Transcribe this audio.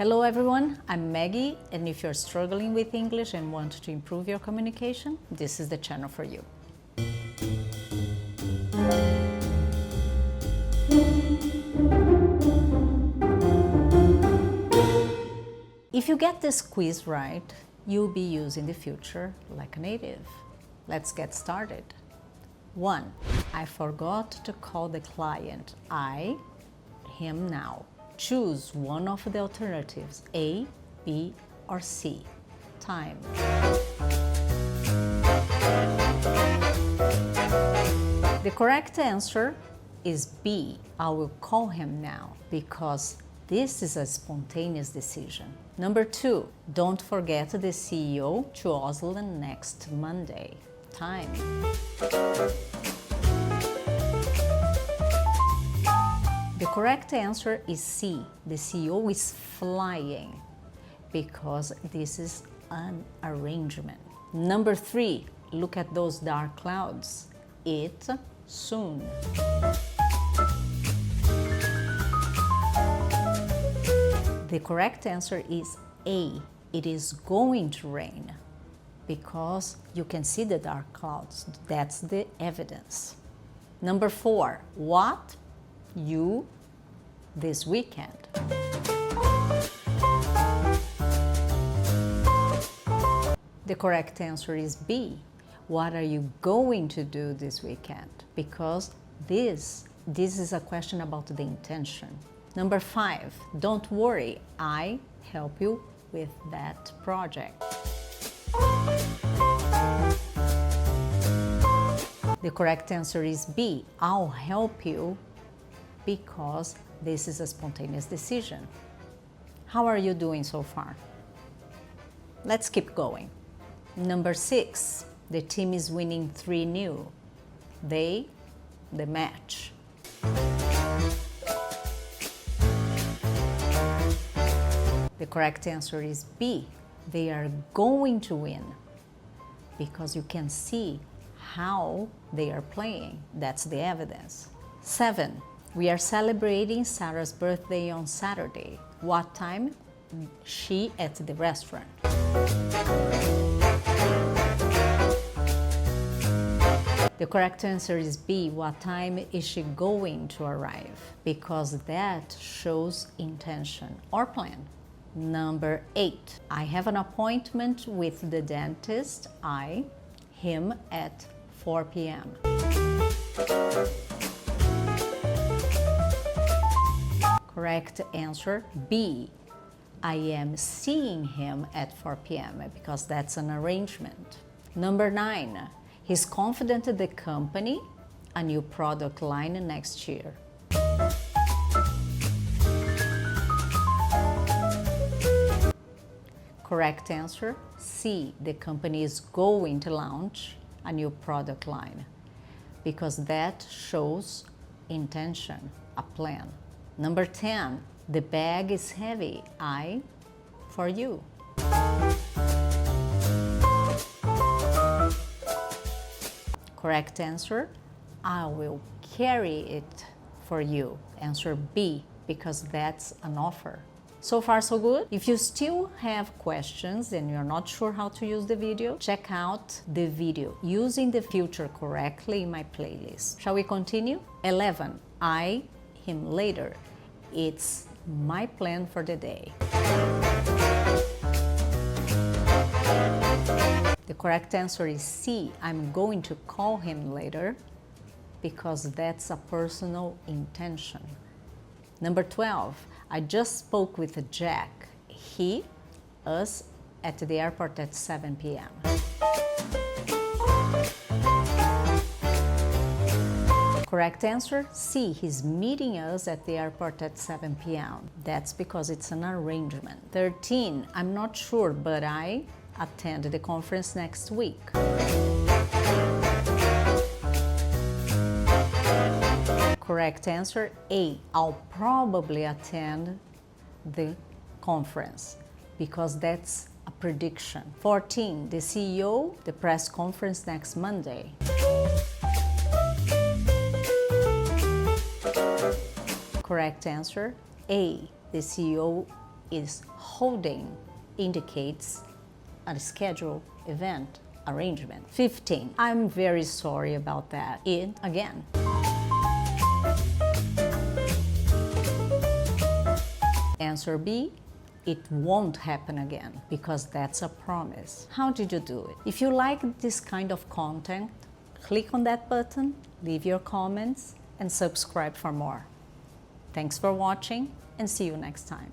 Hello everyone, I'm Maggie, and if you're struggling with English and want to improve your communication, this is the channel for you. If you get this quiz right, you'll be using the future like a native. Let's get started. 1. I forgot to call the client. I, him now. Choose one of the alternatives, A, B, or C. Time. The correct answer is B. I will call him now, because this is a spontaneous decision. Number 2, don't forget the CEO to Oslo next Monday. Time. The correct answer is C. The CEO is flying, because this is an arrangement. Number 3, look at those dark clouds. It soon. The correct answer is A. It is going to rain, because you can see the dark clouds. That's the evidence. Number 4, what you this weekend? The correct answer is B. What are you going to do this weekend? Because this is a question about the intention. Number 5, don't worry, I help you with that project. The correct answer is B. I'll help you, because this is a spontaneous decision. How are you doing so far? Let's keep going. Number 6, the team is winning 3-0. They, the match. The correct answer is B. They are going to win, because you can see how they are playing. That's the evidence. 7, we are celebrating Sarah's birthday on Saturday. What time? She at the restaurant. The correct answer is B. What time is she going to arrive? Because that shows intention or plan. Number 8, I have an appointment with the dentist. I, him at 4 p.m. Correct answer B. I am seeing him at 4 p.m. because that's an arrangement. Number 9, he's confident in the company, a new product line next year. Correct answer C. The company is going to launch a new product line, because that shows intention, a plan. Number 10, the bag is heavy. I, for you. Correct answer, I will carry it for you. Answer B, because that's an offer. So far so good? If you still have questions and you're not sure how to use the video, check out the video using the future correctly in my playlist. Shall we continue? 11, I, him later. It's my plan for the day. The correct answer is C. I'm going to call him later, because that's a personal intention. Number 12, I just spoke with Jack. He, us, at the airport at 7 p.m. Correct answer, C. He's meeting us at the airport at 7 p.m. That's because it's an arrangement. 13, I'm not sure, but I attend the conference next week. Correct answer, A. I'll probably attend the conference, because that's a prediction. 14, the CEO, the press conference next Monday. Correct answer, A. The CEO is holding indicates a scheduled event arrangement. 15. I'm very sorry about that. It again. Answer B. It won't happen again, because that's a promise. How did you do it? If you like this kind of content, click on that button, leave your comments, and subscribe for more. Thanks for watching, and see you next time.